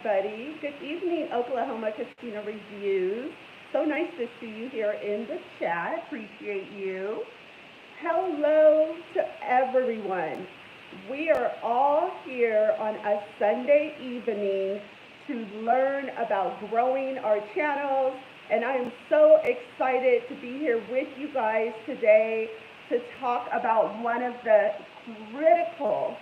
Buddy. Good evening, Oklahoma Casino Reviews. So nice to see you here in the chat. Appreciate you. Hello to everyone. We are all here on a Sunday evening to learn about growing our channels, and I am so excited to be here with you guys today to talk about one of the critical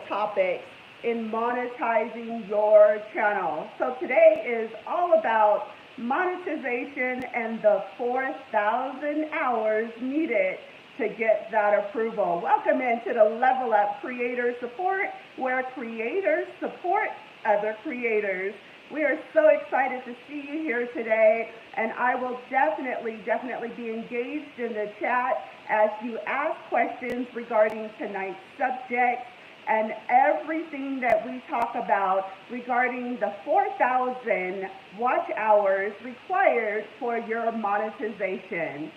topics in monetizing your channel. So today is all about monetization and the 4,000 hours needed to get that approval. Welcome into the Level Up Creator Support, where creators support other creators. We are so excited to see you here today, and I will definitely be engaged in the chat as you ask questions regarding tonight's subject and everything that we talk about regarding the 4,000 watch hours required for your monetization.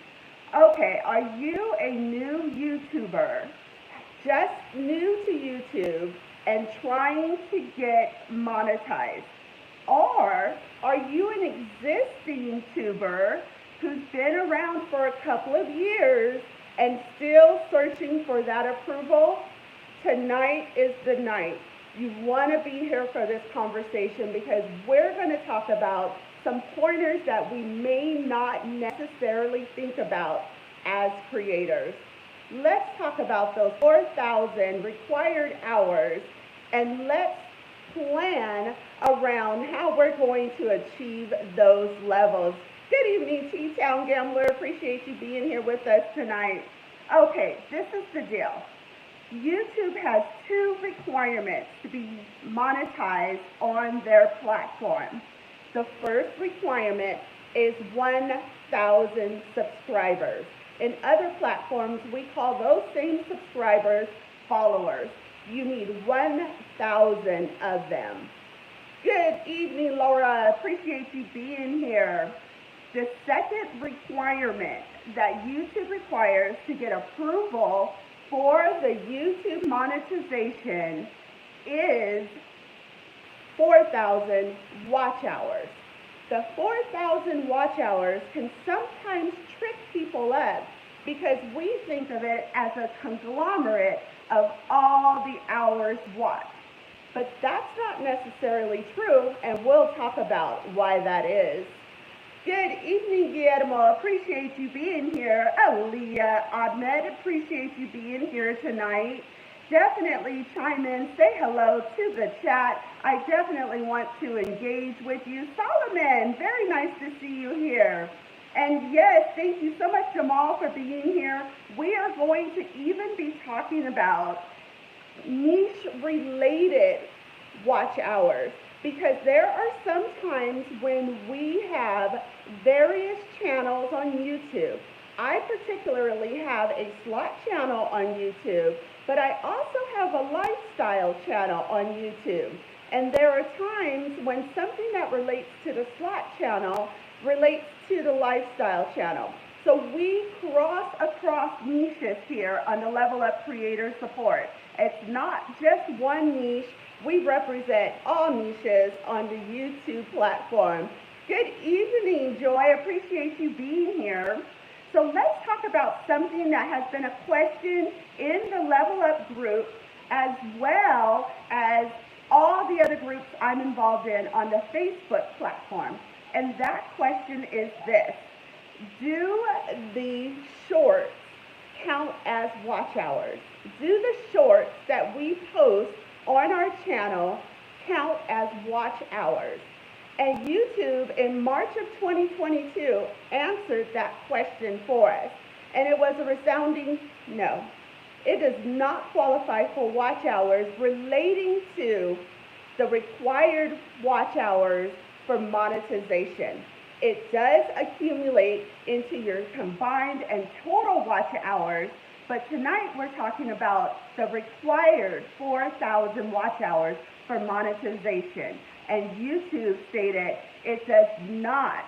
Okay, are you a new YouTuber, just new to YouTube and trying to get monetized? Or are you an existing YouTuber who's been around for a couple of years and still searching for that approval? Tonight is the night. You want to be here for this conversation because we're going to talk about some pointers that we may not necessarily think about as creators. Let's talk about those 4,000 required hours, and let's plan around how we're going to achieve those levels. Good evening, T-Town Gambler. Appreciate you being here with us tonight. Okay, this is the deal. YouTube has two requirements to be monetized on their platform. The first requirement is 1,000 subscribers. In other platforms, we call those same subscribers followers. You need 1,000 of them. Good evening, Laura. Appreciate you being here. The second requirement that YouTube requires to get approval for the YouTube monetization is 4,000 watch hours. The 4,000 watch hours can sometimes trick people up because we think of it as a conglomerate of all the hours watched. But that's not necessarily true, and we'll talk about why that is. Good evening, Guillermo. Appreciate you being here. Aliyah Ahmed, appreciate you being here tonight. Definitely chime in, say hello to the chat. I definitely want to engage with you. Solomon, very nice to see you here. And yes, thank you so much, Jamal, for being here. We are going to even be talking about niche-related watch hours, because there are some times when we have various channels on YouTube. I particularly have a slot channel on YouTube, but I also have a lifestyle channel on YouTube. And there are times when something that relates to the slot channel relates to the lifestyle channel. So we cross across niches here on the Level Up Creator Support. It's not just one niche. We represent all niches on the YouTube platform. Good evening, Joy. Appreciate you being here. So let's talk about something that has been a question in the Level Up group, as well as all the other groups I'm involved in on the Facebook platform. And that question is this: do the shorts count as watch hours? Do the shorts that we post on our channel count as watch hours? And YouTube in March of 2022 answered that question for us. And it was a resounding no. It does not qualify for watch hours relating to the required watch hours for monetization. It does accumulate into your combined and total watch hours, but tonight we're talking about the required 4,000 watch hours for monetization. And YouTube stated it does not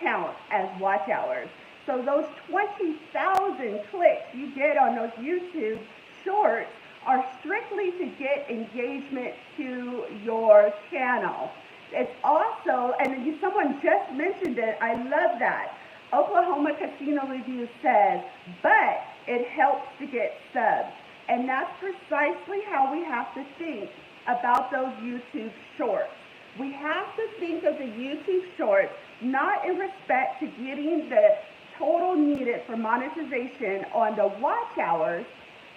count as watch hours. So those 20,000 clicks you get on those YouTube shorts are strictly to get engagement to your channel. It's also, and someone just mentioned it, I love that. Oklahoma Casino Review says, but it helps to get subs. And that's precisely how we have to think about those YouTube shorts. We have to think of the YouTube shorts not in respect to getting the total needed for monetization on the watch hours,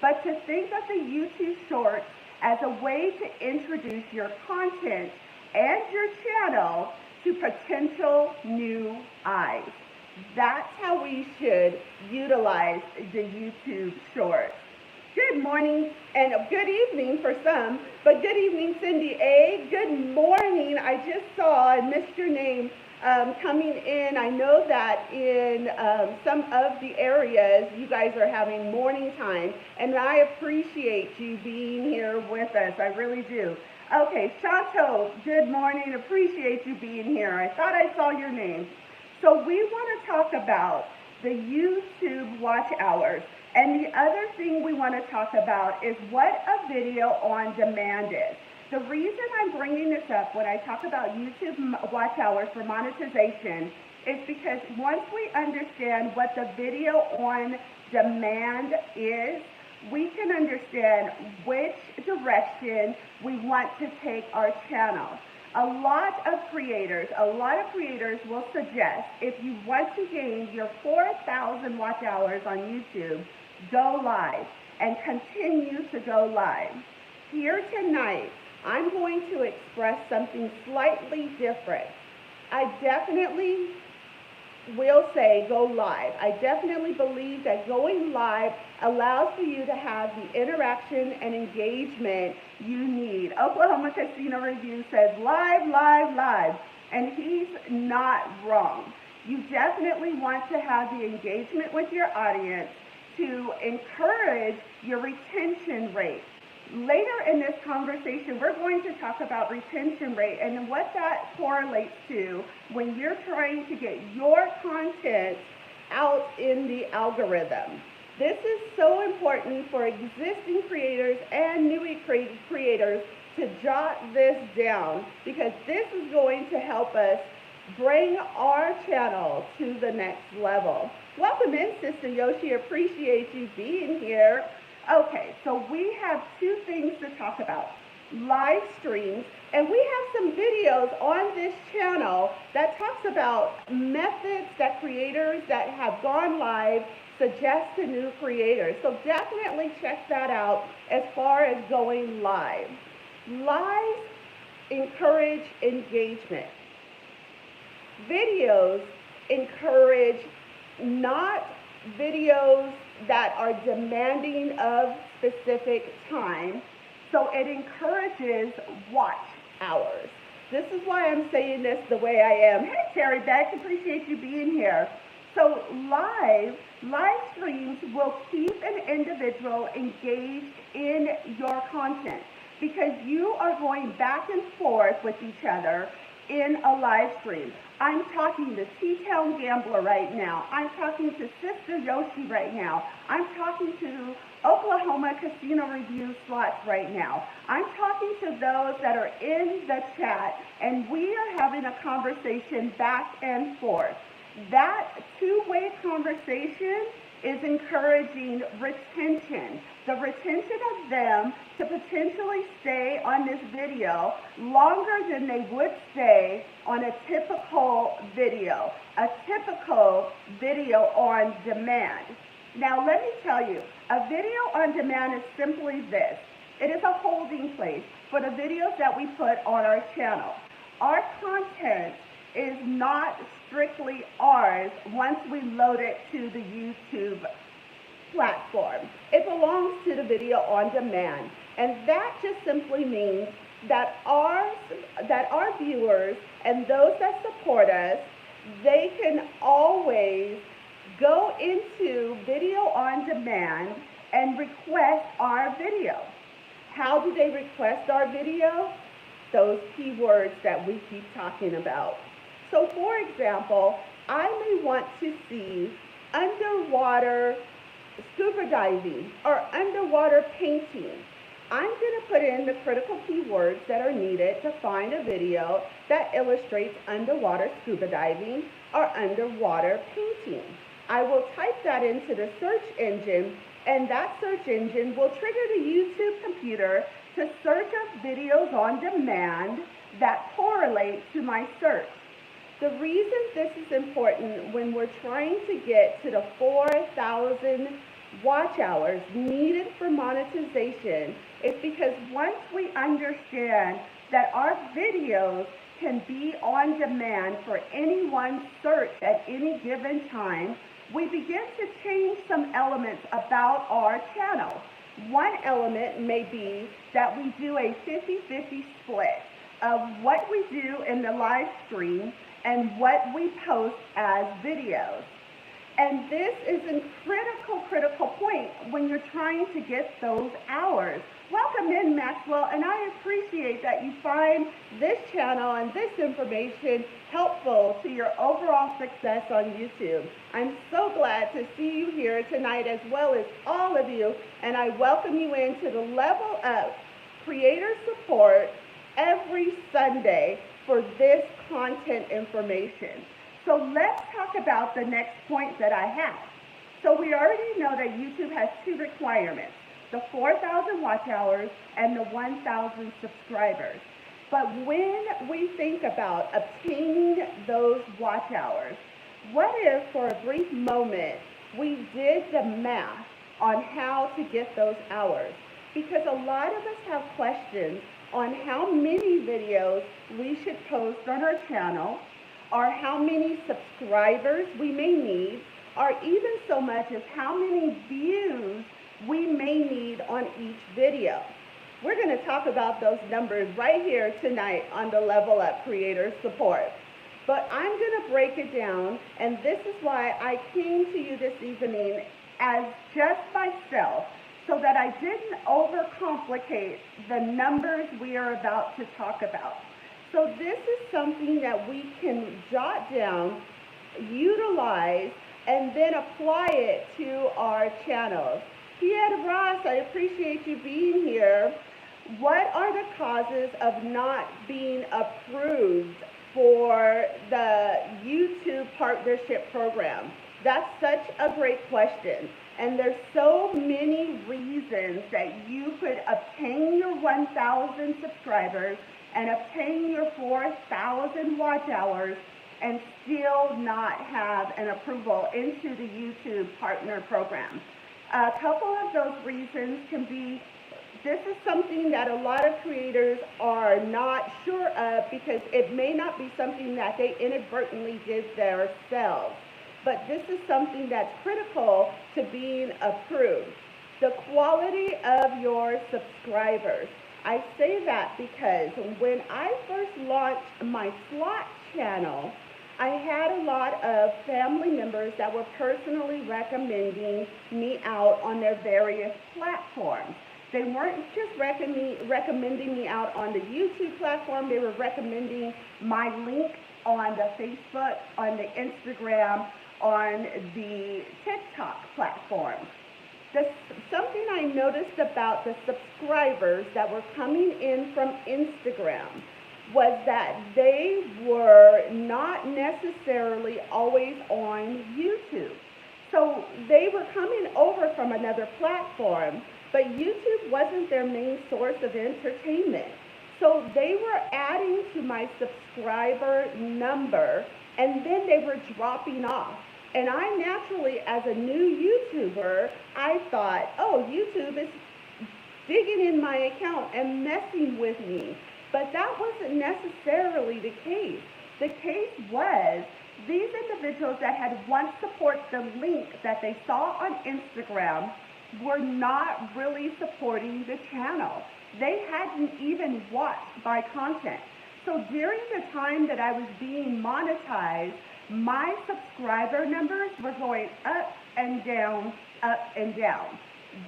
but to think of the YouTube shorts as a way to introduce your content and your channel to potential new eyes. That's how we should utilize the YouTube shorts. Good morning and good evening for some, but good evening, Cindy A. Good morning. I just saw, I missed your name coming in. I know that in some of the areas you guys are having morning time, and I appreciate you being here with us. I really do. Okay, Chateau, good morning. Appreciate you being here. I thought I saw your name. So we want to talk about the YouTube watch hours. And the other thing we want to talk about is what a video on demand is. The reason I'm bringing this up when I talk about YouTube watch hours for monetization is because once we understand what the video on demand is, we can understand which direction we want to take our channel. A lot of creators will suggest if you want to gain your 4,000 watch hours on YouTube, go live and continue to go live. Here tonight, I'm going to express something slightly different. I definitely will say go live. I definitely believe that going live allows for you to have the interaction and engagement you need. Oklahoma Casino Review says live, live, live, and he's not wrong. You definitely want to have the engagement with your audience to encourage your retention rate. Later in this conversation, we're going to talk about retention rate and what that correlates to when you're trying to get your content out in the algorithm. This is so important for existing creators and new creators to jot this down, because this is going to help us bring our channel to the next level. Welcome in, Sister Yoshi. Appreciate you being here. Okay, so we have two things to talk about. Live streams, and we have some videos on this channel that talks about methods that creators that have gone live suggest to new creators. So definitely check that out as far as going live. Live encourage engagement. Videos encourage not videos that are demanding of specific time, so it encourages watch hours. This is why I'm saying this the way I am. Hey, Terry Beck, appreciate you being here. So live streams will keep an individual engaged in your content because you are going back and forth with each other in a live stream. I'm talking to T-Town Gambler right now. I'm talking to Sister Yoshi right now. I'm talking to Oklahoma Casino Review Slots right now. I'm talking to those that are in the chat, and we are having a conversation back and forth. That two-way conversation is encouraging retention. The retention of them to potentially stay on this video longer than they would stay on a typical video on demand. Now let me tell you, a video on demand is simply this. It is a holding place for the videos that we put on our channel. Our content is not strictly ours once we load it to the YouTube platform. It belongs to the video on demand. And that just simply means that our viewers and those that support us, they can always go into video on demand and request our video. How do they request our video? Those keywords that we keep talking about. So for example, I may want to see underwater scuba diving or underwater painting. I'm going to put in the critical keywords that are needed to find a video that illustrates underwater scuba diving or underwater painting. I will type that into the search engine, and that search engine will trigger the YouTube computer to search up videos on demand that correlate to my search. The reason this is important when we're trying to get to the 4,000 watch hours needed for monetization is because once we understand that our videos can be on demand for anyone's search at any given time, we begin to change some elements about our channel. One element may be that we do a 50-50 split of what we do in the live stream and what we post as videos. And this is a critical point when you're trying to get those hours. Welcome in, Maxwell, and I appreciate that you find this channel and this information helpful to your overall success on YouTube. I'm so glad to see you here tonight, as well as all of you, and I welcome you into the Level Up Creator Support every Sunday for this content information. So let's talk about the next point that I have. So we already know that YouTube has two requirements, the 4,000 watch hours and the 1,000 subscribers. But when we think about obtaining those watch hours, what if for a brief moment we did the math on how to get those hours? Because a lot of us have questions on how many videos we should post on our channel, or how many subscribers we may need, or even so much as how many views we may need on each video. We're going to talk about those numbers right here tonight on the Level Up Creator Support. But I'm going to break it down, and this is why I came to you this evening as just myself, so that I didn't overcomplicate the numbers we are about to talk about. So this is something that we can jot down, utilize, and then apply it to our channels. Pied Ross, I appreciate you being here. What are the causes of not being approved for the YouTube Partnership Program? That's such a great question. And there's so many reasons that you could obtain your 1,000 subscribers and obtain your 4,000 watch hours and still not have an approval into the YouTube Partner Program. A couple of those reasons can be, this is something that a lot of creators are not sure of because it may not be something that they inadvertently did themselves. But this is something that's critical to being approved. The quality of your subscribers. I say that because when I first launched my slot channel, I had a lot of family members that were personally recommending me out on their various platforms. They weren't just recommending me out on the YouTube platform, they were recommending my link on the Facebook, on the Instagram, on the TikTok platform. Something I noticed about the subscribers that were coming in from Instagram was that they were not necessarily always on YouTube. So they were coming over from another platform, but YouTube wasn't their main source of entertainment. So they were adding to my subscriber number, and then they were dropping off. And I naturally, as a new YouTuber, I thought, oh, YouTube is digging in my account and messing with me. But that wasn't necessarily the case. The case was these individuals that had once supported the link that they saw on Instagram were not really supporting the channel. They hadn't even watched my content. So during the time that I was being monetized, my subscriber numbers were going up and down, up and down.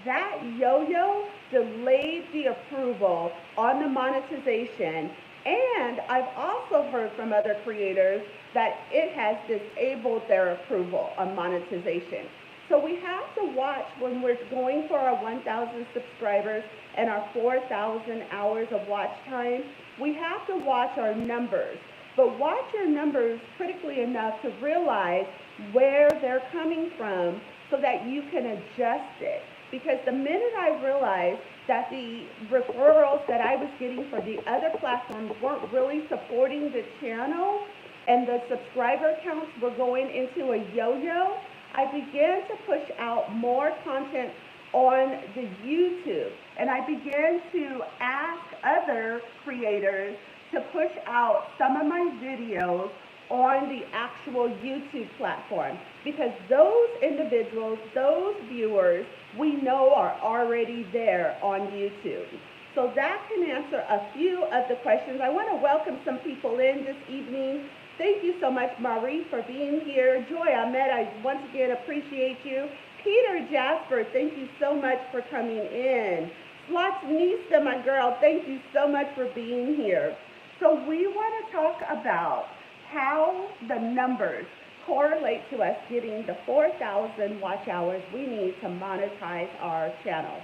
That yo-yo delayed the approval on the monetization, and I've also heard from other creators that it has disabled their approval on monetization. So we have to watch when we're going for our 1,000 subscribers and our 4,000 hours of watch time. We have to watch our numbers, but watch your numbers critically enough to realize where they're coming from so that you can adjust it. Because the minute I realized that the referrals that I was getting for the other platforms weren't really supporting the channel and the subscriber counts were going into a yo-yo, I began to push out more content on the YouTube. And I began to ask other creators to push out some of my videos on the actual YouTube platform, because those individuals, those viewers, we know are already there on YouTube. So that can answer a few of the questions. I want to welcome some people in this evening. Thank you so much, Marie, for being here. Joy Ahmed, I once again appreciate you. Peter Jasper, thank you so much for coming in. Slotsnista, my girl, thank you so much for being here. So we want to talk about how the numbers correlate to us getting the 4,000 watch hours we need to monetize our channel.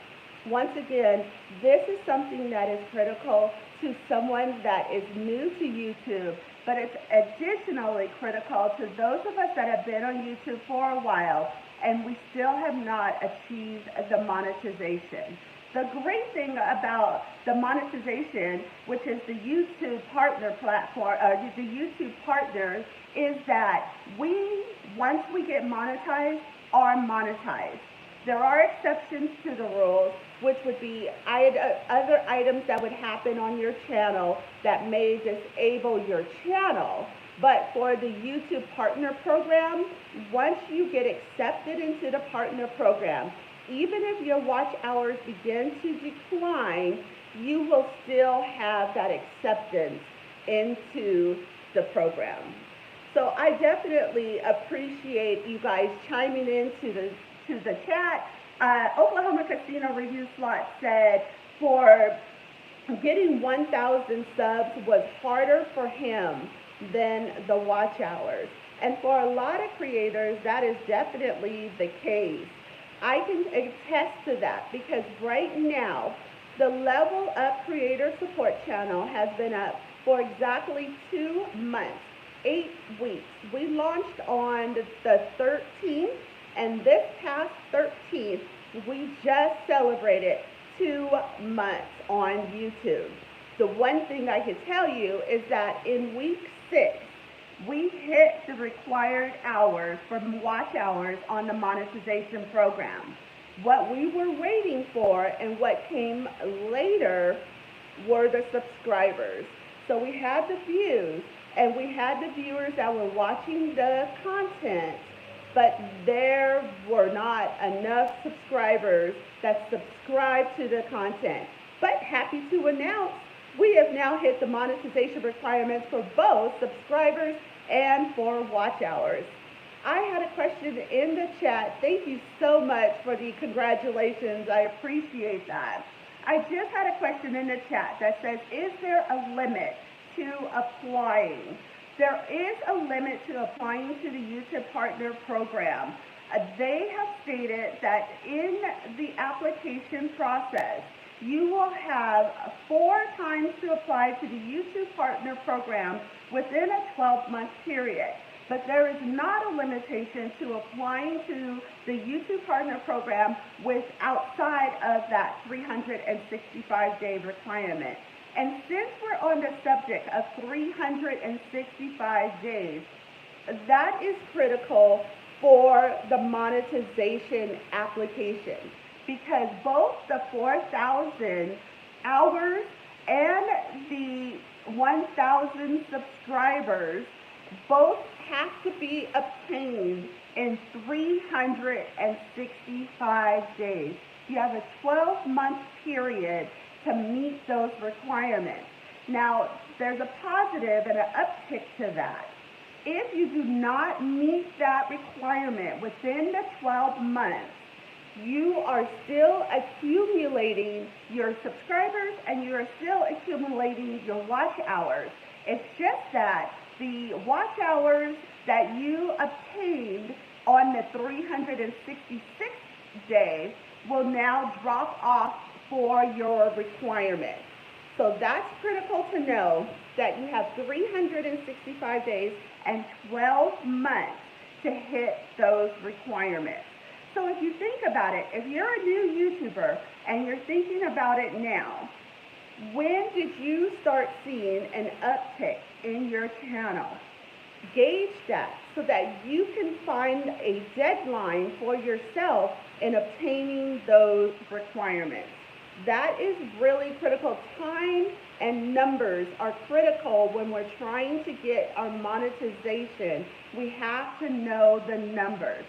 Once again, this is something that is critical to someone that is new to YouTube, but it's additionally critical to those of us that have been on YouTube for a while and we still have not achieved the monetization. The great thing about the monetization, which is the YouTube partner platform, the YouTube partners, is that once we get monetized, are monetized. There are exceptions to the rules, which would be other items that would happen on your channel that may disable your channel. But for the YouTube partner program, once you get accepted into the partner program, even if your watch hours begin to decline, you will still have that acceptance into the program. So I definitely appreciate you guys chiming into the chat. Oklahoma Casino Review Slot said for getting 1,000 subs was harder for him than the watch hours. And for a lot of creators, that is definitely the case. I can attest to that because right now, the Levelup Creator Support Channel has been up for exactly 2 months, 8 weeks. We launched on the 13th, and this past 13th, we just celebrated 2 months on YouTube. The one thing I can tell you is that in week 6, we hit the required hours for watch hours on the monetization program. What we were waiting for and what came later were the subscribers. So we had the views and we had the viewers that were watching the content, but there were not enough subscribers that subscribed to the content. But happy to announce, we have now hit the monetization requirements for both subscribers and for watch hours. I had a question in the chat. Thank you so much for the congratulations. I appreciate that. I just had a question in the chat that says, is there a limit to applying? There is a limit to applying to the YouTube Partner Program. They have stated that in the application process, you will have 4 times to apply to the YouTube Partner Program within a 12-month period. But there is not a limitation to applying to the YouTube Partner Program with outside of that 365-day requirement. And since we're on the subject of 365 days, that is critical for the monetization application, because both the 4,000 hours and the 1,000 subscribers both have to be obtained in 365 days. You have a 12-month period to meet those requirements. Now, there's a positive and an uptick to that. If you do not meet that requirement within the 12 months, you are still accumulating your subscribers and you are still accumulating your watch hours. It's just that the watch hours that you obtained on the 366th day will now drop off for your requirement. So that's critical to know that you have 365 days and 12 months to hit those requirements. So if you think about it, if you're a new YouTuber and you're thinking about it now, when did you start seeing an uptick in your channel? Gauge that so that you can find a deadline for yourself in obtaining those requirements. That is really critical. Time and numbers are critical when we're trying to get our monetization. We have to know the numbers.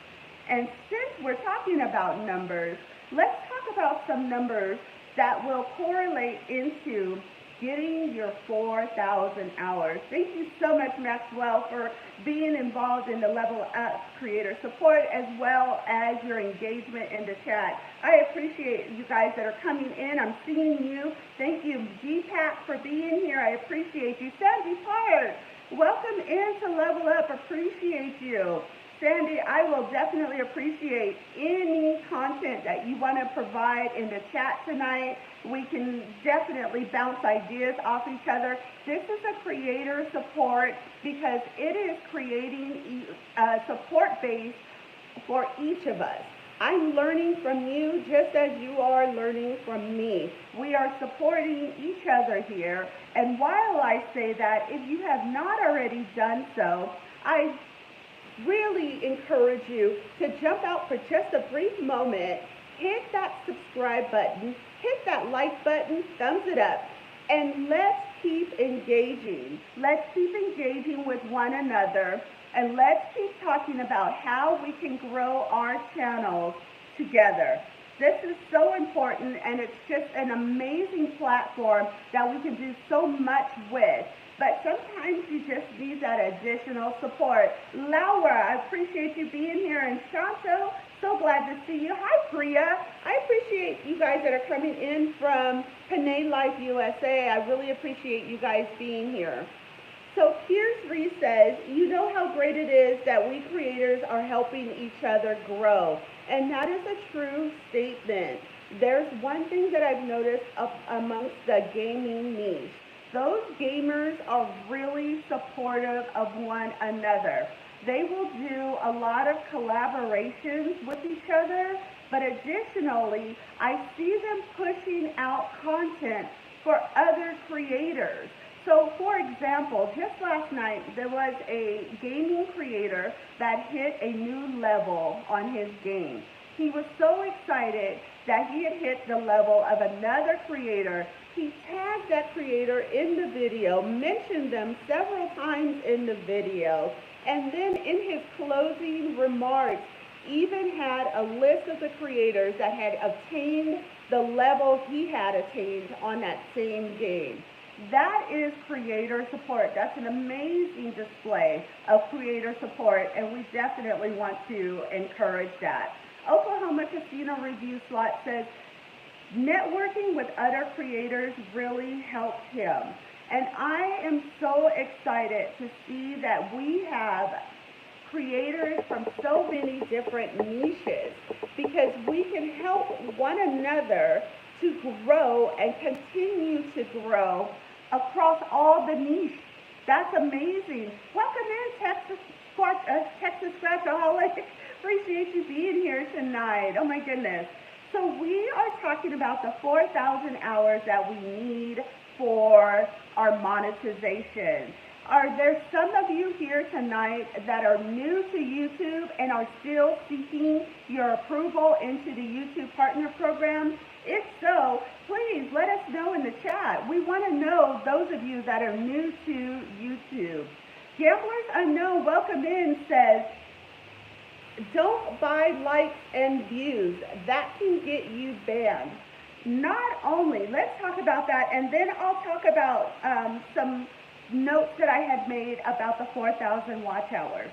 And since we're talking about numbers, let's talk about some numbers that will correlate into getting your 4,000 hours. Thank you so much, Maxwell, for being involved in the Level Up creator support as well as your engagement in the chat. I appreciate you guys that are coming in. I'm seeing you. Thank you, GPAC, for being here. I appreciate you. Sandy Park, welcome into Level Up. Appreciate you. Sandy, I will definitely appreciate any content that you want to provide in the chat tonight. We can definitely bounce ideas off each other. This is a creator support because it is creating a support base for each of us. I'm learning from you just as you are learning from me. We are supporting each other here. And while I say that, if you have not already done so, I really encourage you to jump out for just a brief moment, hit that subscribe button, hit that like button, thumbs it up, and let's keep engaging. Let's keep engaging with one another, and let's keep talking about how we can grow our channels together. This is so important, and it's just an amazing platform that we can do so much with. But sometimes you just need that additional support. Laura, I appreciate you being here. And Shanto, so glad to see you. Hi, Priya. I appreciate you guys that are coming in from Panay Life USA. I really appreciate you guys being here. So Piers Reese says, you know how great it is that we creators are helping each other grow. And that is a true statement. There's one thing that I've noticed amongst the gaming niche. Those gamers are really supportive of one another. They will do a lot of collaborations with each other, but additionally, I see them pushing out content for other creators. So, for example, just last night, there was a gaming creator that hit a new level on his game. He was so excited that he had hit the level of another creator. He tagged that creator in the video, mentioned them several times in the video, and then in his closing remarks, even had a list of the creators that had obtained the level he had attained on that same game. That is creator support. That's an amazing display of creator support, and we definitely want to encourage that. Oklahoma Casino Review Slot says, networking with other creators really helped him. And I am so excited to see that we have creators from so many different niches because we can help one another to grow and continue to grow across all the niches. That's amazing. Welcome in, Texas Scratchaholic. Appreciate you being here tonight. Oh my goodness. So we are talking about the 4,000 hours that we need for our monetization. Are there some of you here tonight that are new to YouTube and are still seeking your approval into the YouTube Partner Program? If so, please let us know in the chat. We want to know those of you that are new to YouTube. Gamblers Unknown, welcome in, says, don't buy likes and views. That can get you banned. Not only, let's talk about that, and then I'll talk about some notes that I had made about the 4,000 watch hours.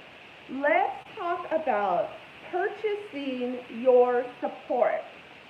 Let's talk about purchasing your support.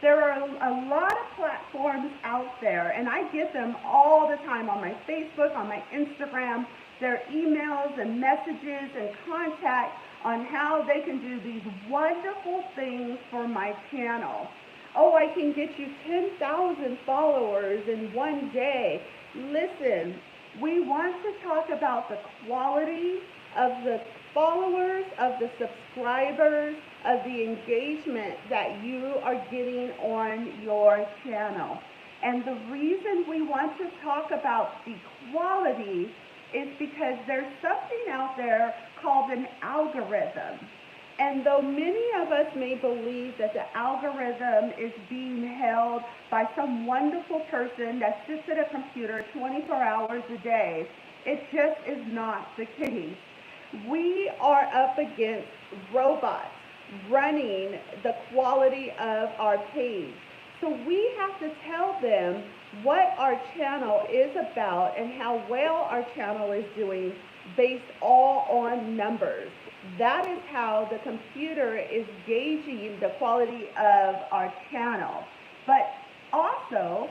There are a lot of platforms out there, and I get them all the time on my Facebook, on my Instagram. their emails and messages and contact on how they can do these wonderful things for my channel. Oh, I can get you 10,000 followers in one day. Listen, we want to talk about the quality of the followers, of the subscribers, of the engagement that you are getting on your channel. And the reason we want to talk about the quality is because there's something out there called an algorithm. And though many of us may believe that the algorithm is being held by some wonderful person that sits at a computer 24 hours a day, it just is not the case. We are up against robots running the quality of our page. So we have to tell them what our channel is about and how well our channel is doing based all on numbers. That is how the computer is gauging the quality of our channel. But also,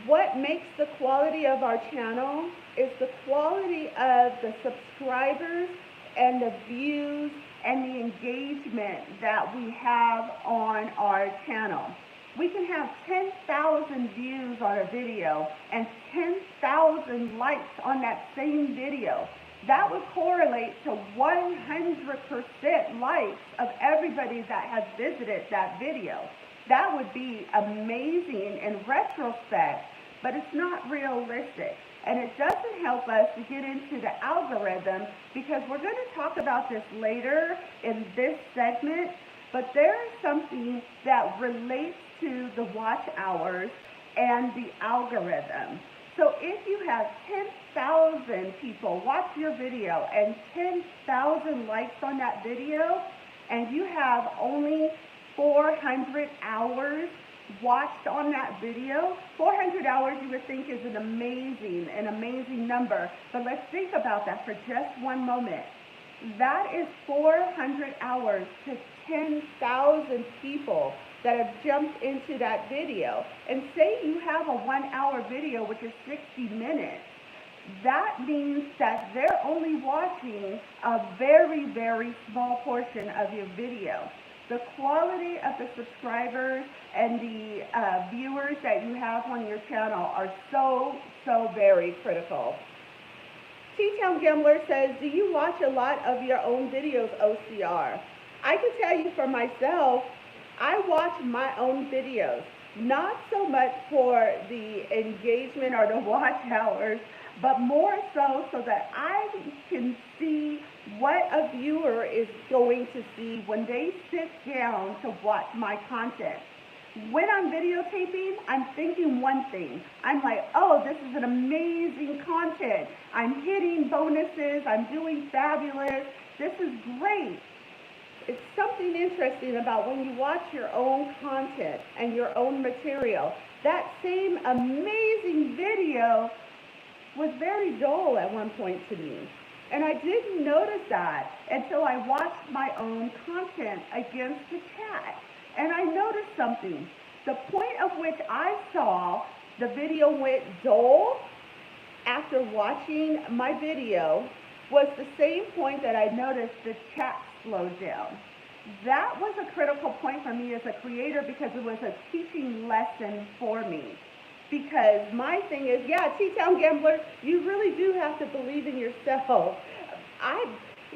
what makes the quality of our channel is the quality of the subscribers and the views and the engagement that we have on our channel. We can have 10,000 views on a video and 10,000 likes on that same video. That would correlate to 100% likes of everybody that has visited that video. That would be amazing in retrospect, but it's not realistic. And it doesn't help us to get into the algorithm because we're going to talk about this later in this segment, but there is something that relates to the watch hours and the algorithm. So if you have 10,000 people watch your video and 10,000 likes on that video, and you have only 400 hours watched on that video, 400 hours you would think is an amazing number. But let's think about that for just one moment. That is 400 hours to 10,000 people that have jumped into that video. And say you have a 1 hour video, which is 60 minutes. That means that they're only watching a very, very small portion of your video. The quality of the subscribers and the viewers that you have on your channel are so very critical. T-Town Gambler says, do you watch a lot of your own videos, OCR? I can tell you for myself, I watch my own videos, not so much for the engagement or the watch hours, but more so that I can see what a viewer is going to see when they sit down to watch my content. When I'm videotaping, I'm thinking one thing. I'm like, oh, this is an amazing content. I'm hitting bonuses. I'm doing fabulous. This is great. It's something interesting about when you watch your own content and your own material. That same amazing video was very dull at one point to me. And I didn't notice that until I watched my own content against the chat. And I noticed something. The point of which I saw the video went dull after watching my video was the same point that I noticed the chat slowed down. That was a critical point for me as a creator because it was a teaching lesson for me. Because my thing is, yeah, T-Town Gambler, you really do have to believe in yourself.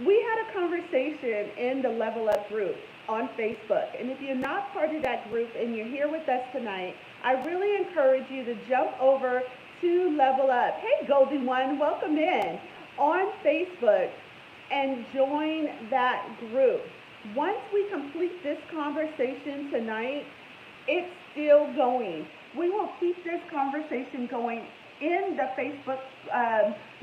We had a conversation in the Levelup group on Facebook, and if you're not part of that group and you're here with us tonight, I really encourage you to jump over to Levelup. Hey, Goldie One, welcome in on Facebook and join that group. Once we complete this conversation tonight, it's still going. We will keep this conversation going in the Facebook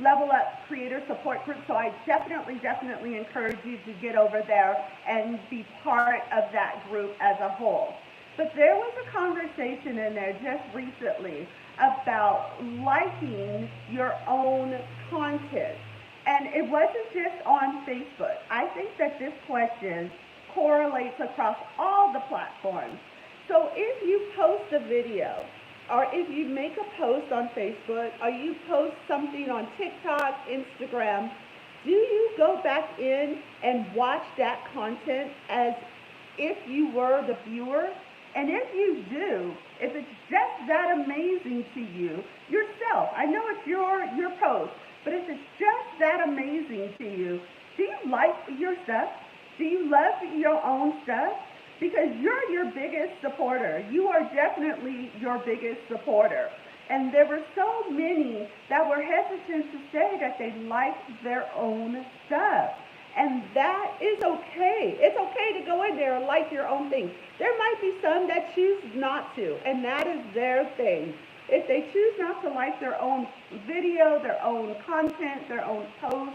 Levelup Creator Support Group, so I definitely encourage you to get over there and be part of that group as a whole. But there was a conversation in there just recently about liking your own content. And it wasn't just on Facebook. I think that this question correlates across all the platforms. So if you post a video or if you make a post on Facebook, or you post something on TikTok, Instagram, do you go back in and watch that content as if you were the viewer? And if you do, if it's just that amazing to you yourself, I know it's your post, but if it's just that amazing to you, do you like your stuff? Do you love your own stuff? Because you're your biggest supporter. You are definitely your biggest supporter. And there were so many that were hesitant to say that they liked their own stuff. And that is okay. It's okay to go in there and like your own thing. There might be some that choose not to, and that is their thing. If they choose not to like their own video, their own content, their own post,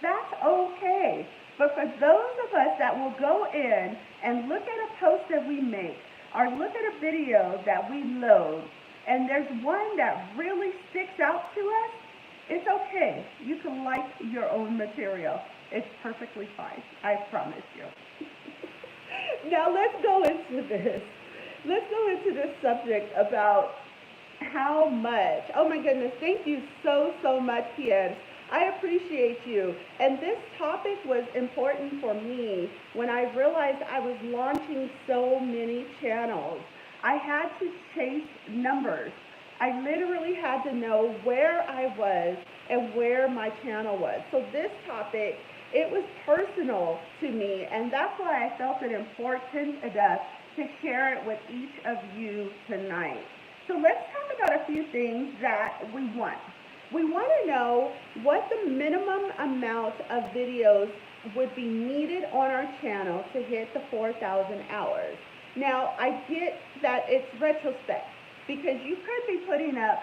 that's okay. But for those of us that will go in and look at a post that we make, or look at a video that we load, and there's one that really sticks out to us, it's okay. You can like your own material. It's perfectly fine. I promise you. Now let's go into this. Let's go into this subject about how much. Oh my goodness. Thank you so much, Pierre. I appreciate you. And this topic was important for me when I realized I was launching so many channels. I had to chase numbers. I literally had to know where I was and where my channel was. So this topic, it was personal to me, and that's why I felt it important enough to share it with each of you tonight. So let's talk about a few things that we want. We want to know what the minimum amount of videos would be needed on our channel to hit the 4,000 hours. Now, I get that it's retrospect, because you could be putting up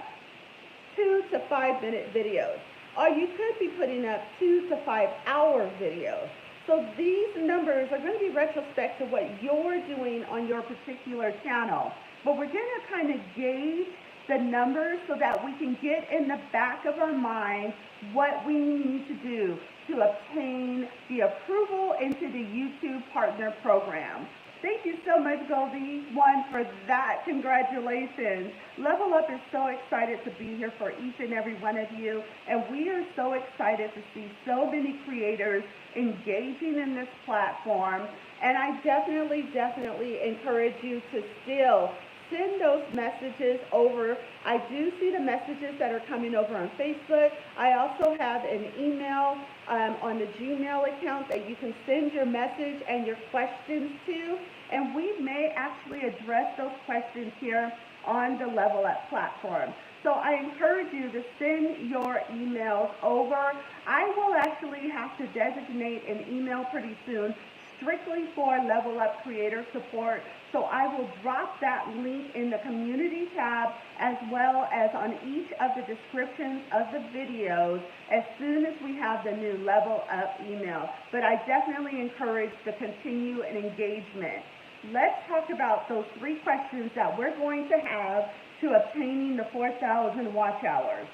2 to 5 minute videos, or you could be putting up 2 to 5 hour videos. So these numbers are going to be retrospect to what you're doing on your particular channel. But we're going to kind of gauge the numbers so that we can get in the back of our mind what we need to do to obtain the approval into the YouTube Partner Program. Thank you so much, Goldie One, for that. Congratulations. Level Up is so excited to be here for each and every one of you, and we are so excited to see so many creators engaging in this platform. And I definitely encourage you to still send those messages over. I do see the messages that are coming over on Facebook. I also have an email on the Gmail account that you can send your message and your questions to, and we may actually address those questions here on the Level Up platform. So I encourage you to send your emails over. I will actually have to designate an email pretty soon strictly for Level Up creator support. So I will drop that link in the community tab, as well as on each of the descriptions of the videos as soon as we have the new Level Up email. But I definitely encourage the continued engagement. Let's talk about those 3 questions that we're going to have to obtaining the 4,000 watch hours.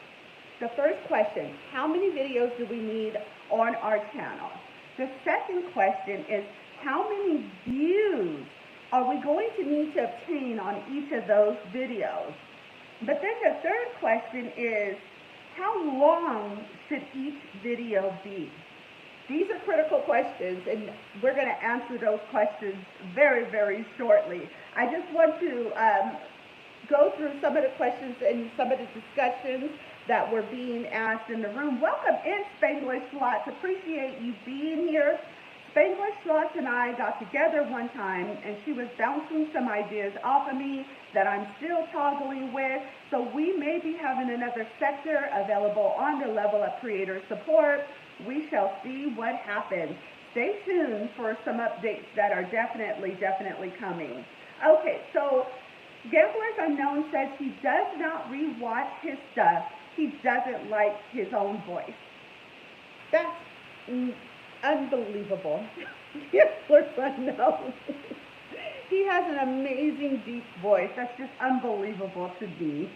The first question, how many videos do we need on our channel? The second question is, how many views are we going to need to obtain on each of those videos? But then the third question is, how long should each video be? These are critical questions, and we're going to answer those questions very shortly. I just want to go through some of the questions and some of the discussions that were being asked in the room. Welcome in, Spanglish Slots. Appreciate you being here. Spanglish Slots and I got together one time, and she was bouncing some ideas off of me that I'm still toggling with. So we may be having another sector available on the Level Up Creator Support. We shall see what happens. Stay tuned for some updates that are definitely coming. Okay, so Gamblers Unknown says he does not rewatch his stuff. He doesn't like his own voice. That's unbelievable. Gamblers Unknown. He has an amazing deep voice. That's just unbelievable to me.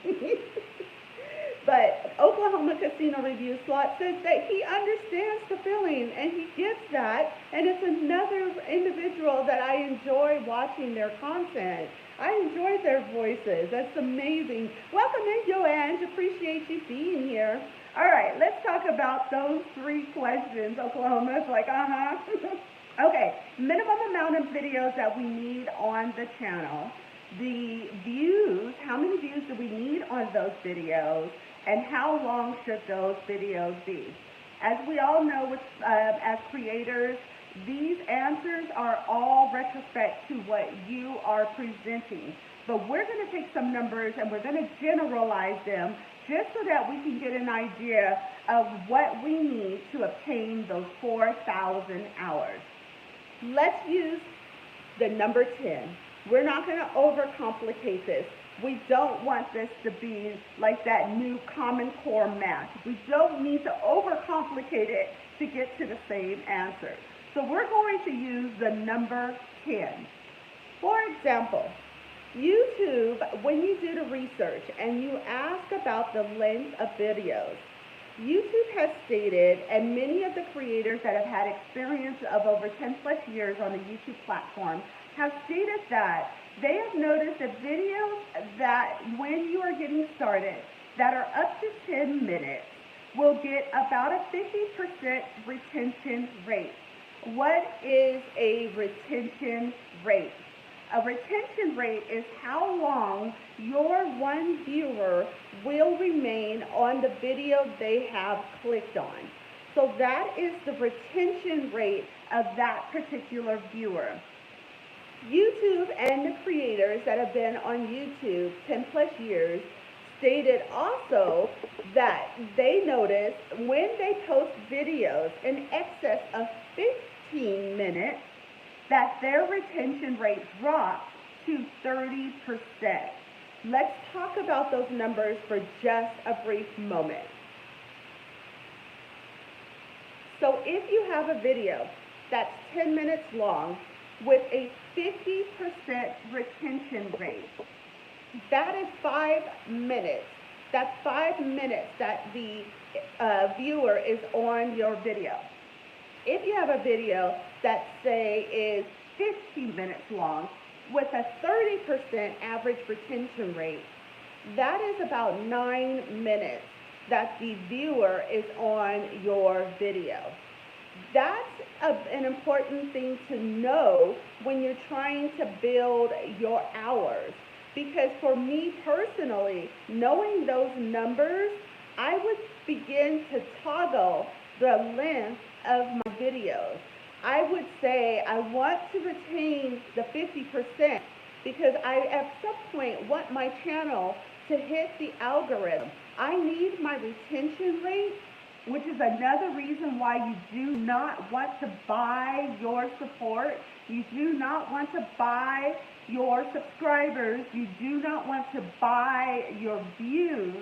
But Oklahoma Casino Review Slot says that he understands the feeling, and he gets that, and it's another individual that I enjoy watching their content. I enjoyed their voices. That's amazing. Welcome in, Joanne. Appreciate you being here. All right, let's talk about those three questions. Oklahoma's like, Okay, minimum amount of videos that we need on the channel. The views, how many views do we need on those videos? And how long should those videos be? As we all know, as creators, these answers are all retrospect to what you are presenting. But we're going to take some numbers and we're going to generalize them just so that we can get an idea of what we need to obtain those 4,000 hours. Let's use the number 10. We're not going to overcomplicate this. We don't want this to be like that new Common Core math. We don't need to overcomplicate it to get to the same answer. So we're going to use the number 10. For example, YouTube, when you do the research and you ask about the length of videos, YouTube has stated, and many of the creators that have had experience of over 10 plus years on the YouTube platform have stated that they have noticed that videos that when you are getting started that are up to 10 minutes will get about a 50% retention rate. What is a retention rate? A retention rate is how long your one viewer will remain on the video they have clicked on. So that is the retention rate of that particular viewer. YouTube and the creators that have been on YouTube 10 plus years stated also that they notice when they post videos in excess of 15 minutes that their retention rate drops to 30%. Let's talk about those numbers for just a brief moment. So if you have a video that's 10 minutes long with a 50% retention rate, that is 5 minutes. That's 5 minutes that the viewer is on your video. If you have a video that, say, is 15 minutes long with a 30% average retention rate, that is about 9 minutes that the viewer is on your video. That's an important thing to know when you're trying to build your hours. Because for me personally, knowing those numbers, I would begin to toggle the length of my videos. I would say I want to retain the 50% because I at some point want my channel to hit the algorithm. I need my retention rate, which is another reason why you do not want to buy your support. You do not want to buy your subscribers. You do not want to buy your views,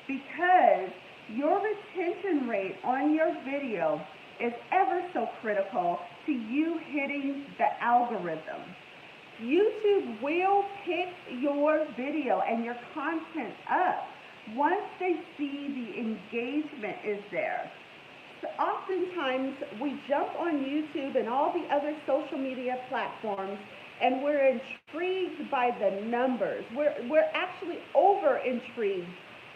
because your retention rate on your video is ever so critical to you hitting the algorithm. YouTube will pick your video and your content up once they see the engagement is there. So oftentimes we jump on YouTube and all the other social media platforms and we're intrigued by the numbers. We're actually over intrigued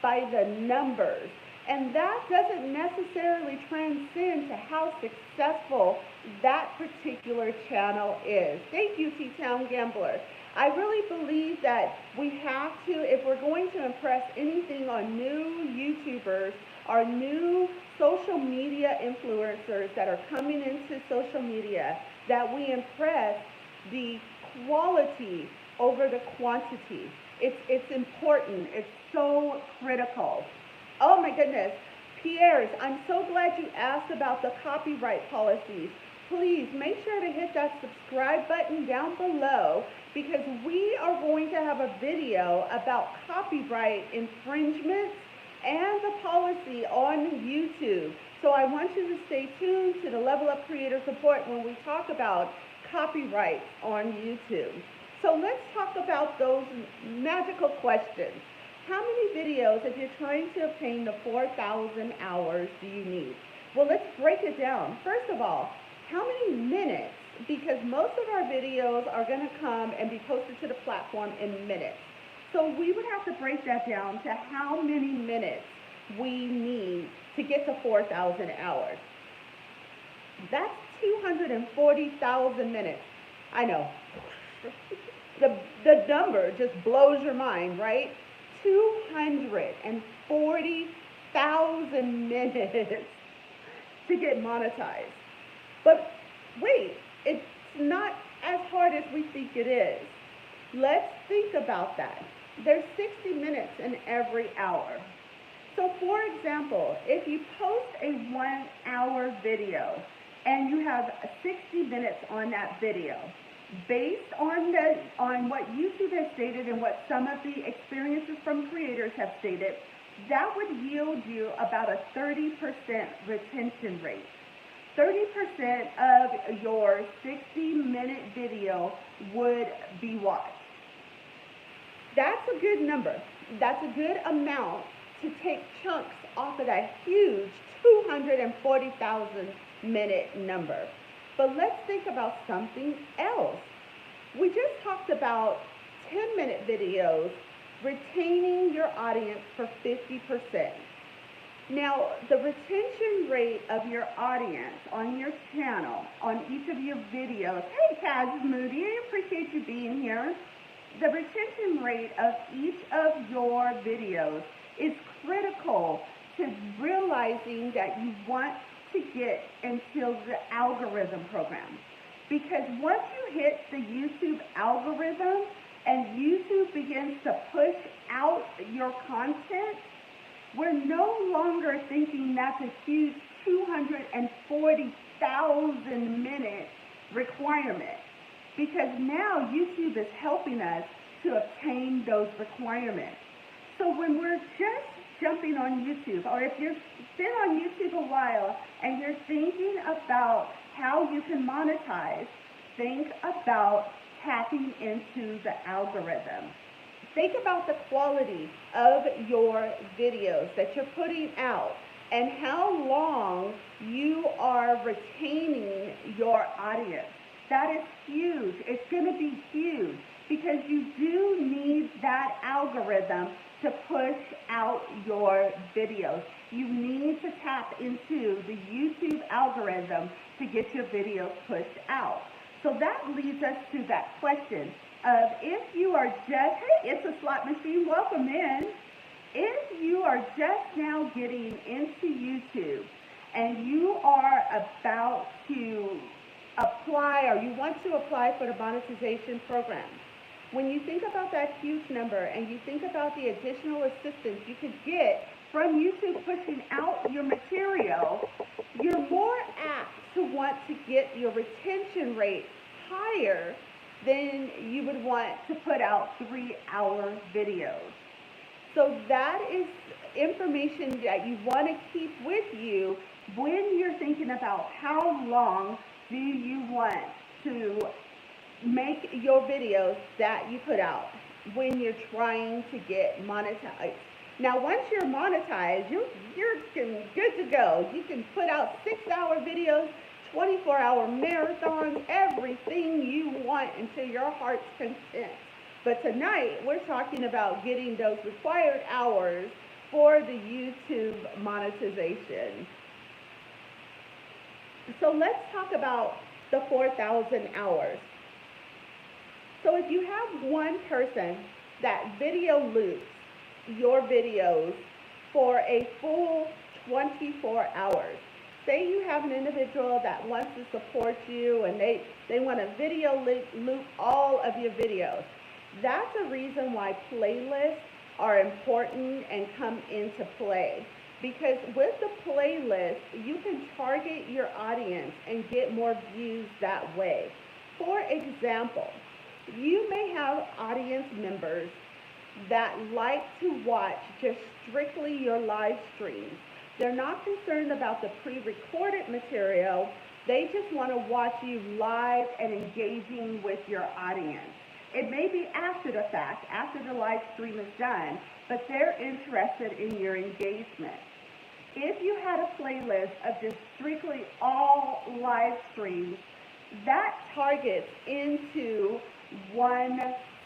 by the numbers. And that doesn't necessarily transcend to how successful that particular channel is. Thank you, T-Town Gambler. I really believe that we have to, if we're going to impress anything on new YouTubers or new social media influencers that are coming into social media, that we impress the quality over the quantity. It's important. It's so critical. Oh my goodness. Pierre's, I'm so glad you asked about the copyright policies. Please make sure to hit that subscribe button down below, because we are going to have a video about copyright infringements and the policy on YouTube. So I want you to stay tuned to the Level Up Creator Support when we talk about copyright on YouTube. So let's talk about those magical questions. How many videos, if you're trying to obtain the 4,000 hours, do you need? Well, let's break it down. First of all, how many minutes, because most of our videos are going to come and be posted to the platform in minutes. So we would have to break that down to how many minutes we need to get to 4,000 hours. That's 240,000 minutes. I know. The number just blows your mind, right? 240,000 minutes to get monetized. But wait, it's not as hard as we think it is. Let's think about that. There's 60 minutes in every hour. So for example, if you post a 1-hour video and you have 60 minutes on that video, based on what YouTube has stated and what some of the experiences from creators have stated, that would yield you about a 30% retention rate. 30% of your 60-minute video would be watched. That's a good number. That's a good amount to take chunks off of that huge 240,000 minute number. But let's think about something else. We just talked about 10-minute videos retaining your audience for 50%. Now, the retention rate of your audience on your channel, on each of your videos, hey Kaz Moody, I appreciate you being here. The retention rate of each of your videos is critical to realizing that you want to get into the algorithm program. Because once you hit the YouTube algorithm and YouTube begins to push out your content, we're no longer thinking that's a huge 240,000 minute requirement, because now YouTube is helping us to obtain those requirements. So when we're just jumping on YouTube, or if you've been on YouTube a while and you're thinking about how you can monetize, think about tapping into the algorithm. Think about the quality of your videos that you're putting out and how long you are retaining your audience. That is huge. It's going to be huge because you do need that algorithm to push out your videos. You need to tap into the YouTube algorithm to get your videos pushed out. So that leads us to that question of, if you are just, hey, it's a slot machine, welcome in. If you are just now getting into YouTube and you are about to apply, or you want to apply for the monetization program, when you think about that huge number and you think about the additional assistance you could get from YouTube pushing out your material, you're more apt to want to get your retention rate higher than you would want to put out 3-hour videos. So that is information that you want to keep with you when you're thinking about how long do you want to make your videos that you put out when you're trying to get monetized. Now, once you're monetized, you're good to go. You can put out 6-hour videos, 24-hour marathons, everything you want until your heart's content. But tonight, we're talking about getting those required hours for the YouTube monetization. So let's talk about the 4,000 hours. So if you have one person that video loops your videos for a full 24 hours, say you have an individual that wants to support you and they want to video loop all of your videos, that's a reason why playlists are important and come into play. Because with the playlist, you can target your audience and get more views that way. For example, you may have audience members that like to watch just strictly your live streams. They're not concerned about the pre-recorded material. They just want to watch you live and engaging with your audience. It may be after the fact, after the live stream is done, but they're interested in your engagement. if you had a playlist of just strictly all live streams, that targets into one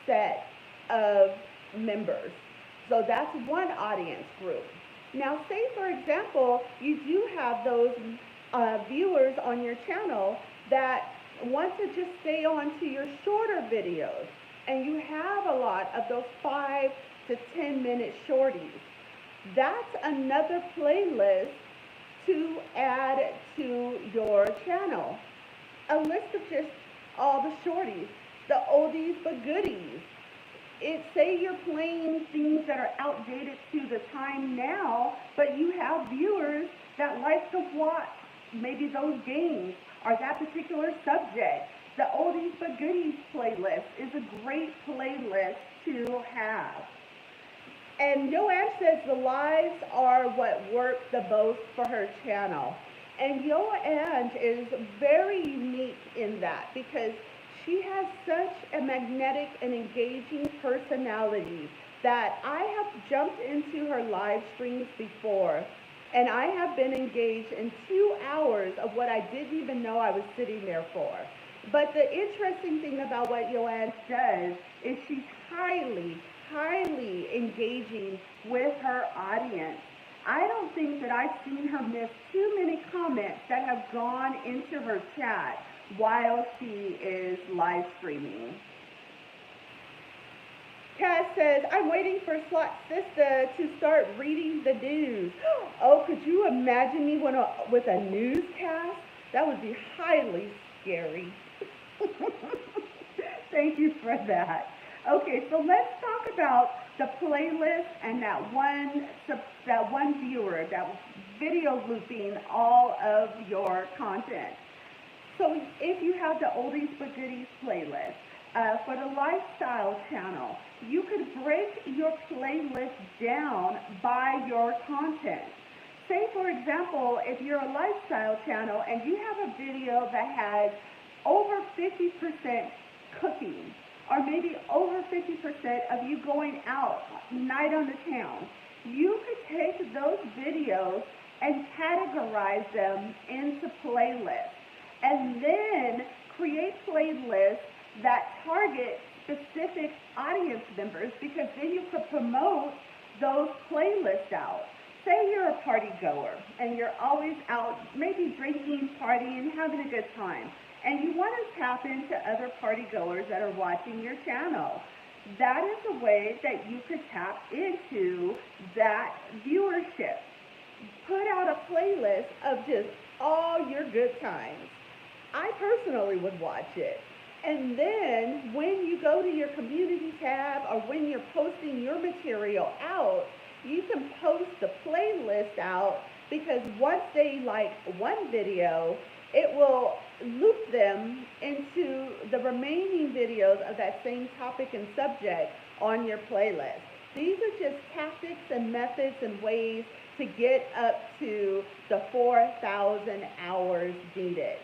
set of members. So that's one audience group. Now, say for example, you do have those viewers on your channel that want to just stay on to your shorter videos, and you have a lot of those 5 to 10 minute shorties. That's another playlist to add to your channel. A list of just all the shorties, the oldies but goodies. Say you're playing things that are outdated to the time now, but you have viewers that like to watch maybe those games or that particular subject. The oldies but goodies playlist is a great playlist to have. And Joanne says the lives are what work the most for her channel. And Joanne is very unique in that because she has such a magnetic and engaging personality that I have jumped into her live streams before, and I have been engaged in 2 hours of what I didn't even know I was sitting there for. But the interesting thing about what Joanne does is she's highly engaging with her audience. I don't think that I've seen her miss too many comments that have gone into her chat while she is live streaming. Cass says, I'm waiting for Slot Sister to start reading the news. Oh, could you imagine me with a newscast? That would be highly scary. Thank you for that. Okay, so let's talk about the playlist and that one viewer that was video looping all of your content. So if you have the oldies but goodies playlist, for the lifestyle channel, you could break your playlist down by your content. Say for example, if you're a lifestyle channel and you have a video that has over 50% cooking, or maybe over 50% of you going out, night on the town, you could take those videos and categorize them into playlists, and then create playlists that target specific audience members, because then you could promote those playlists out. Say you're a party goer and you're always out maybe drinking, partying, having a good time, and you want to tap into other party goers that are watching your channel. That is a way that you could tap into that viewership. Put out a playlist of just all your good times. I personally would watch it. And then when you go to your community tab or when you're posting your material out, you can post the playlist out, because once they like one video, it will loop them into the remaining videos of that same topic and subject on your playlist. These are just tactics and methods and ways to get up to the 4,000 hours needed.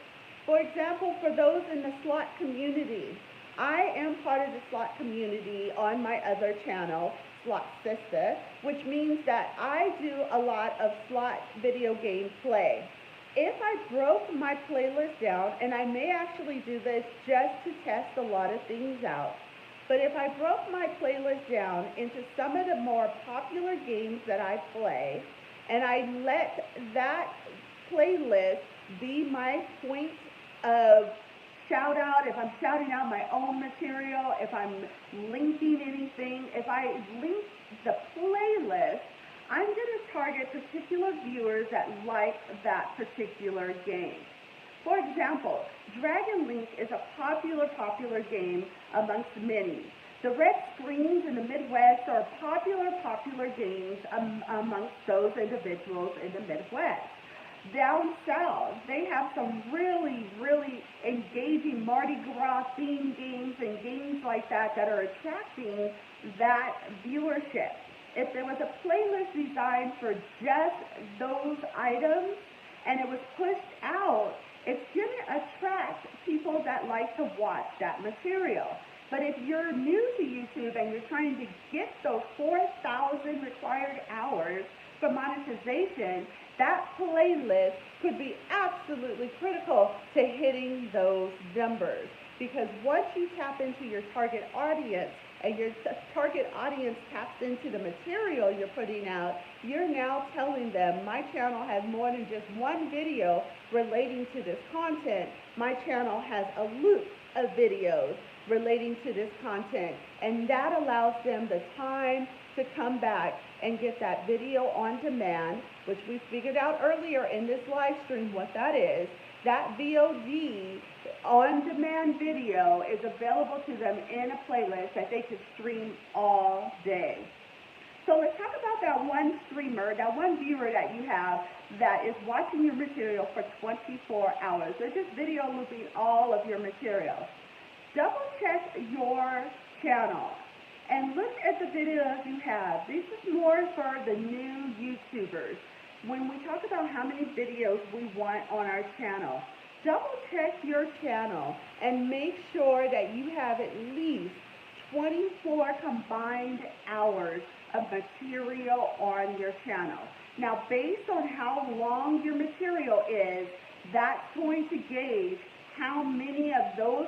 For example, for those in the slot community, I am part of the slot community on my other channel, Slot Sister, which means that I do a lot of slot video game play. If I broke my playlist down, and I may actually do this just to test a lot of things out, but if I broke my playlist down into some of the more popular games that I play, and I let that playlist be my point of shout out, if I'm shouting out my own material, if I'm linking anything, if I link the playlist, I'm going to target particular viewers that like that particular game. For example, Dragon Link is a popular game amongst many. The red screens in the Midwest are popular games amongst those individuals in the Midwest. Down south, they have some really engaging Mardi Gras themed games and games like that are attracting that viewership. If there was a playlist designed for just those items and it was pushed out, it's going to attract people that like to watch that material. But if you're new to YouTube and you're trying to get those 4,000 required hours for monetization, that playlist could be absolutely critical to hitting those numbers. Because once you tap into your target audience and your target audience taps into the material you're putting out, you're now telling them, my channel has more than just one video relating to this content. My channel has a loop of videos relating to this content, and that allows them the time to come back and get that video on demand, which we figured out earlier in this live stream what that is. That VOD on-demand video is available to them in a playlist that they could stream all day. So let's talk about that one streamer, that one viewer that you have that is watching your material for 24 hours. They're just video looping all of your material. Double check your channel and look at the videos you have. This is more for the new YouTubers. When we talk about how many videos we want on our channel, double check your channel and make sure that you have at least 24 combined hours of material on your channel. Now, based on how long your material is, that's going to gauge how many of those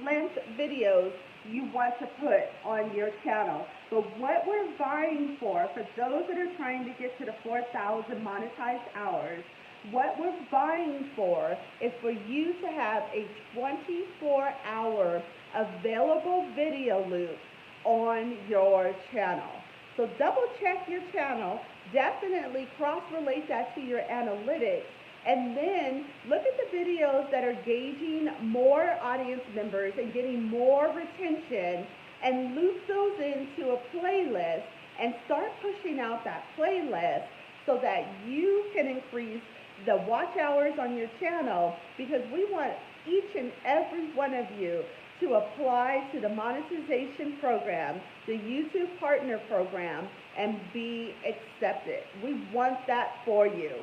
length videos you want to put on your channel. But what we're vying for those that are trying to get to the 4,000 monetized hours, what we're vying for is for you to have a 24-hour available video loop on your channel. So double check your channel, definitely cross-relate that to your analytics, and then look at the videos that are gauging more audience members and getting more retention, and loop those into a playlist and start pushing out that playlist so that you can increase the watch hours on your channel, because we want each and every one of you to apply to the monetization program, the YouTube partner program, and be accepted. We want that for you.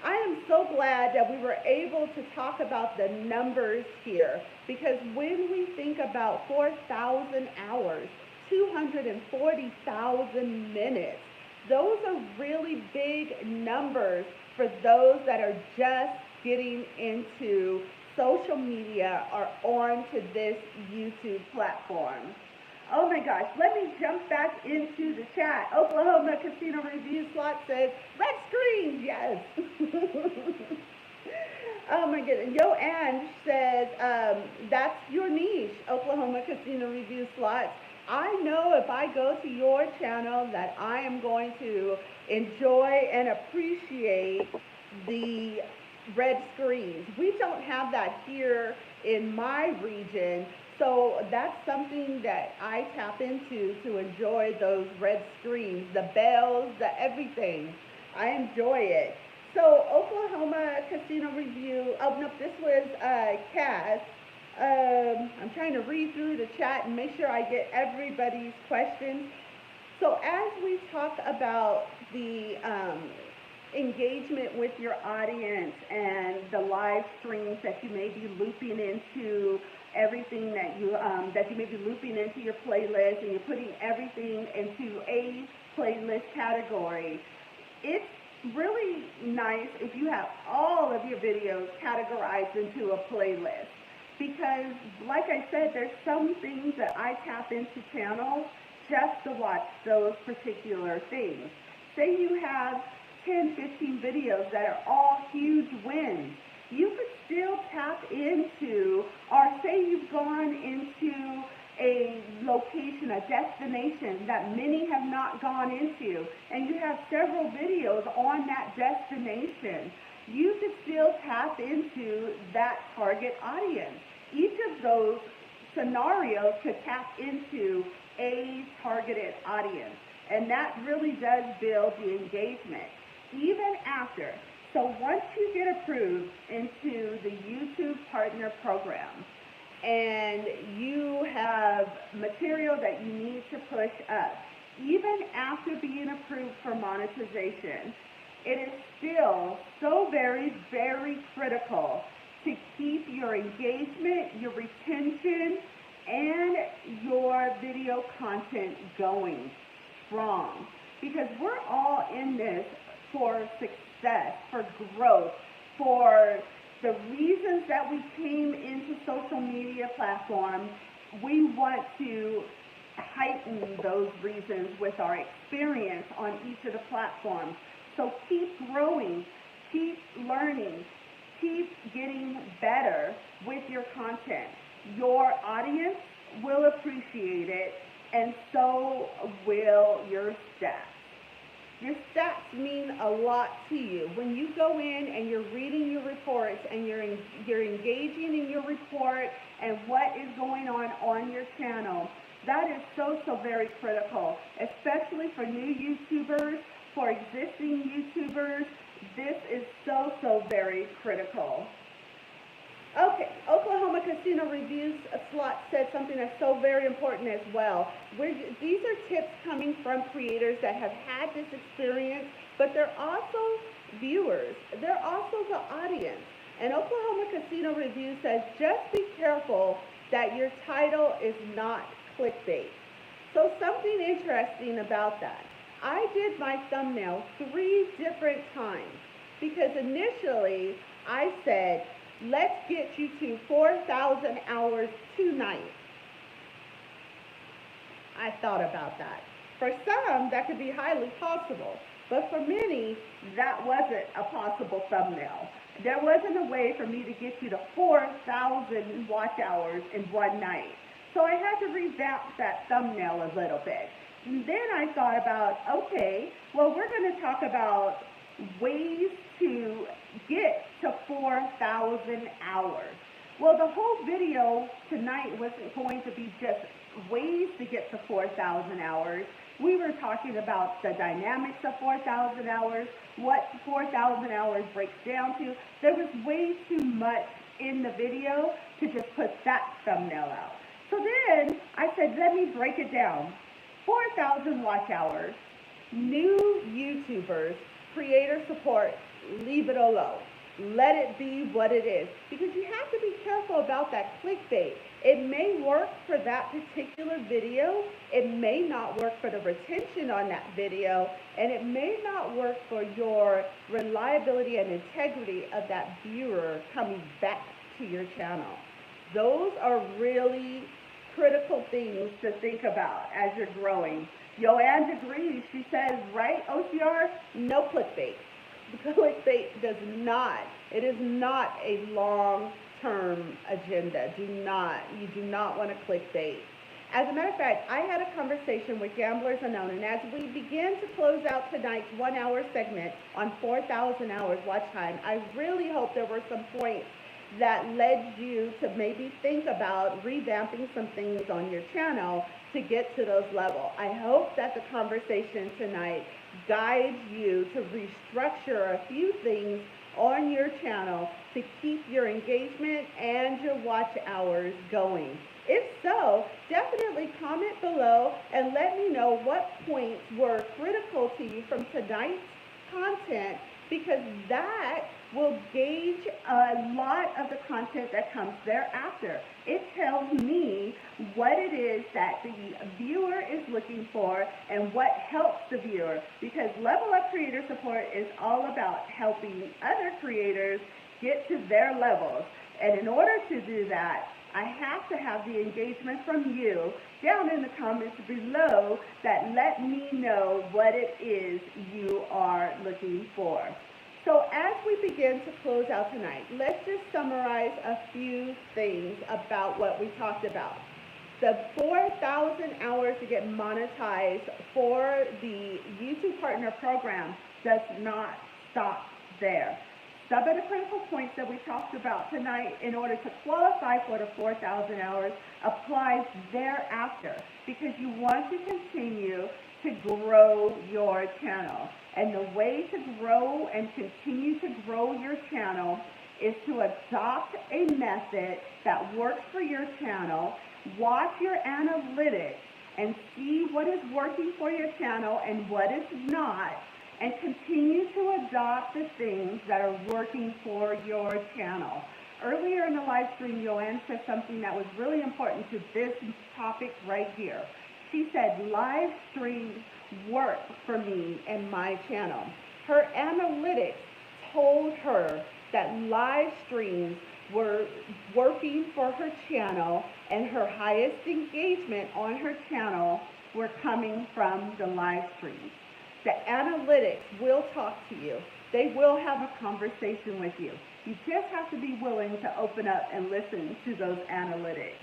I am so glad that we were able to talk about the numbers here, because when we think about 4,000 hours, 240,000 minutes, those are really big numbers for those that are just getting into social media or onto this YouTube platform. Oh my gosh, let me jump back into the chat. Oklahoma Casino Review Slot says, red screens, yes. Oh my goodness. Yo Ann says, that's your niche, Oklahoma Casino Review Slots. I know if I go to your channel that I am going to enjoy and appreciate the red screens. We don't have that here in my region, so that's something that I tap into to enjoy those red screens, the bells, the everything. I enjoy it. So Oklahoma Casino Review, oh no, this was Cass. I'm trying to read through the chat and make sure I get everybody's questions. So as we talk about the engagement with your audience and the live streams that you may be looping into, everything that you may be looping into your playlist, and you're putting everything into a playlist category, it's really nice if you have all of your videos categorized into a playlist. Because, like I said, there's some things that I tap into channels just to watch those particular things. Say you have 10, 15 videos that are all huge wins. You could still tap into, or say you've gone into a location, a destination that many have not gone into, and you have several videos on that destination. You could still tap into that target audience. Each of those scenarios could tap into a targeted audience, and that really does build the engagement. Even after, so once you get approved into the YouTube Partner Program, and you have material that you need to push up, even after being approved for monetization, it is still so very, very critical to keep your engagement, your retention, and content going strong, because we're all in this for success, for growth, for the reasons that we came into social media platforms. We want to heighten those reasons with our experience on each of the platforms. So keep growing, keep learning, keep getting better with your content. Your audience will appreciate it, and so will your stats. Your stats mean a lot to you. When you go in and you're reading your reports and you're engaging in your report and what is going on your channel, that is so very critical, especially for new YouTubers, for existing YouTubers. This is so very critical. Okay, Oklahoma Casino Reviews slot said something that's so very important as well. These are tips coming from creators that have had this experience, but they're also viewers. They're also the audience. And Oklahoma Casino Reviews says, just be careful that your title is not clickbait. So something interesting about that. I did my thumbnail 3 different times because initially I said, let's get you to 4,000 hours tonight. I thought about that. For some, that could be highly possible. But for many, that wasn't a possible thumbnail. There wasn't a way for me to get you to 4,000 watch hours in one night. So I had to revamp that thumbnail a little bit. And then I thought about, okay, well, we're going to talk about ways to get to 4,000 hours. Well, the whole video tonight wasn't going to be just ways to get to 4,000 hours. We were talking about the dynamics of 4,000 hours, what 4,000 hours breaks down to. There was way too much in the video to just put that thumbnail out. So then I said, let me break it down. 4,000 watch hours, new YouTubers, creator support, leave it alone. Let it be what it is. Because you have to be careful about that clickbait. It may work for that particular video. It may not work for the retention on that video. And it may not work for your reliability and integrity of that viewer coming back to your channel. Those are really critical things to think about as you're growing. Joanne agrees. She says, right, OCR? No clickbait. Clickbait does not, it is not a long-term agenda. You do not want to clickbait. As a matter of fact, I had a conversation with Gamblers Unknown, and as we begin to close out tonight's 1-hour segment on 4,000 hours watch time, I really hope there were some points that led you to maybe think about revamping some things on your channel to get to those levels. I hope that the conversation tonight guides you to restructure a few things on your channel to keep your engagement and your watch hours going. If so, definitely comment below and let me know what points were critical to you from tonight's content, because that will gauge a lot of the content that comes thereafter. It tells me what it is that the viewer is looking for and what helps the viewer, because Level Up Creator Support is all about helping other creators get to their levels. And in order to do that, I have to have the engagement from you down in the comments below that let me know what it is you are looking for. So as we begin to close out tonight, let's just summarize a few things about what we talked about. The 4,000 hours to get monetized for the YouTube Partner Program does not stop there. Some of the critical points that we talked about tonight in order to qualify for the 4,000 hours applies thereafter, because you want to continue to grow your channel. And the way to grow and continue to grow your channel is to adopt a method that works for your channel, watch your analytics, and see what is working for your channel and what is not, and continue to adopt the things that are working for your channel. Earlier in the live stream, Joanne said something that was really important to this topic right here. She said live streams work for me and my channel. Her analytics told her that live streams were working for her channel, and her highest engagement on her channel were coming from the live streams. The analytics will talk to you. They will have a conversation with you. You just have to be willing to open up and listen to those analytics.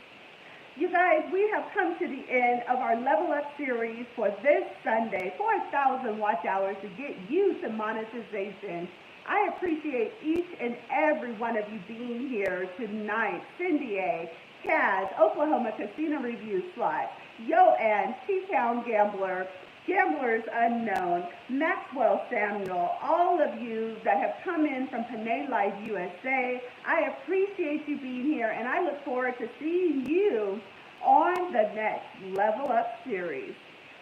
You guys, we have come to the end of our Level Up series for this Sunday, 4,000 watch hours to get you to monetization. I appreciate each and every one of you being here tonight. Cindy A., Kaz, Oklahoma Casino Review Slot, Yoann, T-Town Gambler, Gamblers Unknown, Maxwell Samuel, all of you that have come in from Panay Live USA, I appreciate you being here, and I look forward to seeing you on the next Level Up series.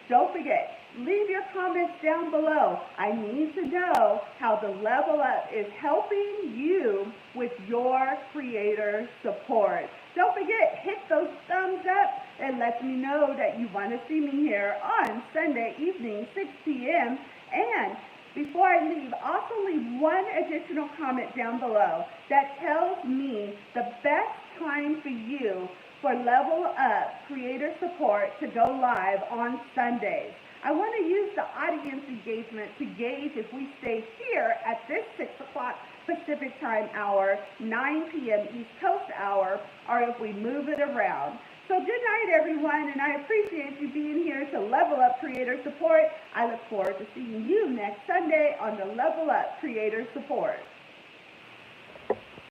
Don't forget, leave your comments down below. I need to know how the Level Up is helping you with your creator support. Don't forget, hit those thumbs up and let me know that you want to see me here on Sunday evening, 6 p.m. And before I leave, also leave one additional comment down below that tells me the best time for you for Level Up creator support to go live on Sundays. I want to use the audience engagement to gauge if we stay here at this 6 o'clock Pacific time hour, 9 p.m. East Coast hour, or if we move it around. So good night, everyone, and I appreciate you being here to Level Up Creator Support. I look forward to seeing you next Sunday on the Level Up Creator Support.